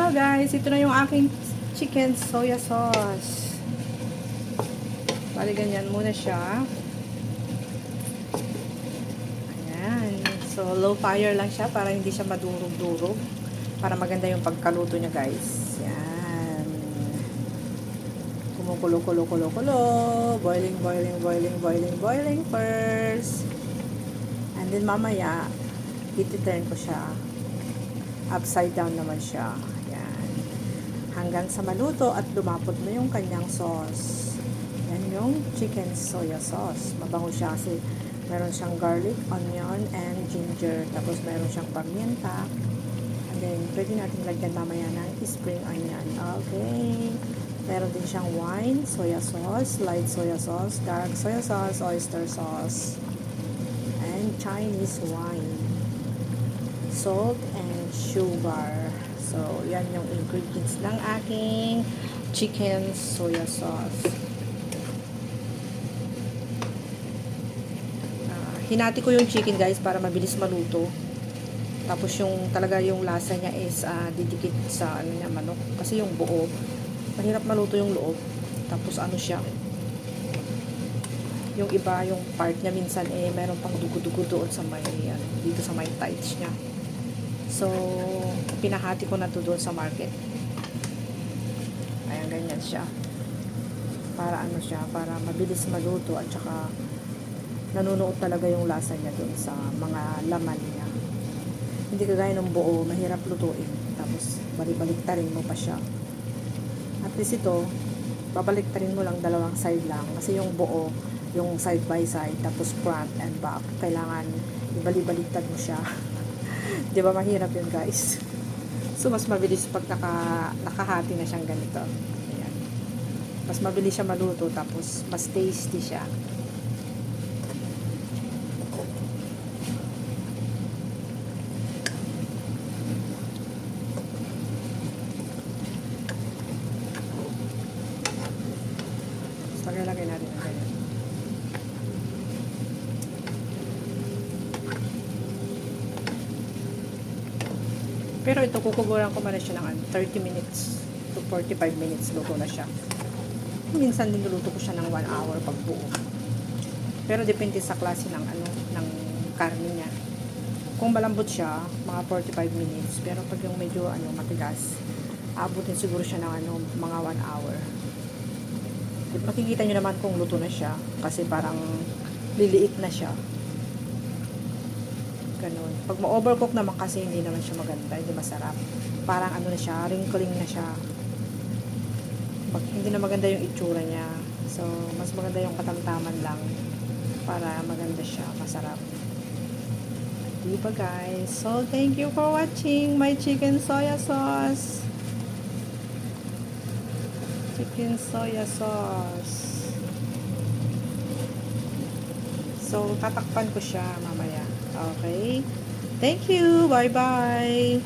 Hello guys, ito na yung aking chicken soya sauce. Bali ganyan muna siya. Ayan. So low fire lang siya para hindi siya madurog-durog. Para maganda yung pagkaluto niya guys. Yan. Kumukulo-kulo-kulo-kulo. Boiling, boiling, boiling, boiling, boiling first. And then mamaya, iti-turn ko siya. Upside down naman siya. Yan. Hanggang sa maluto at lumapot na yung kanyang sauce. Yan yung chicken soya sauce. Mabango siya kasi meron siyang garlic, onion, and ginger. Tapos meron siyang pamienta. And then, pwede natin lagyan mamaya ng spring onion. Okay. Meron din siyang wine, soya sauce, light soya sauce, dark soya sauce, oyster sauce, and Chinese wine. Salt and sugar. So, yan yung ingredients ng aking chicken soya sauce. Hinati ko yung chicken guys para mabilis maluto. Tapos yung talaga yung lasa niya is didikit sa ano niya manok. Kasi yung buo, mahirap maluto yung loob. Tapos ano siya, yung iba, yung part niya minsan meron pang dugo-dugo doon sa may dito sa may thighs niya. So, pinahati ko na to doon sa market. Ayan, ganyan siya. Para ano siya, para mabilis maluto at saka nanunuot talaga yung lasa niya doon sa mga laman niya. Hindi kagaya ng buo, mahirap lutuin. Tapos, balik-baliktarin mo pa siya. At least ito, babaliktarin mo lang dalawang side lang. Kasi yung buo, yung side by side, tapos front and back, kailangan ibalik-baliktad mo siya. Di ba mahirap yun guys? So mas mabilis pag nakahati na siyang ganito. Ayan. Mas mabilis siya maluto tapos mas tasty siya. So lagay natin ang ganyan. Pero ito, kukuburan ko man na siya ng 30 minutes to 45 minutes luto na siya. Minsan niluluto ko siya ng 1 hour pag buo. Pero depende sa klase ng ng karne niya. Kung malambot siya, mga 45 minutes. Pero pag yung medyo matigas, aabutin siguro siya ng mga 1 hour. Makikita nyo naman kung luto na siya kasi parang liliit na siya. Ganun. Pag ma-overcook naman kasi hindi naman siya maganda, hindi masarap. Parang na siya, wrinkling na siya. Pag hindi na maganda yung itsura niya. So, mas maganda yung katamtaman lang para maganda siya, masarap. Diba guys? So, thank you for watching my chicken soya sauce. Chicken soya sauce. So, tatakpan ko siya mamaya. Okay? Thank you. Bye-bye.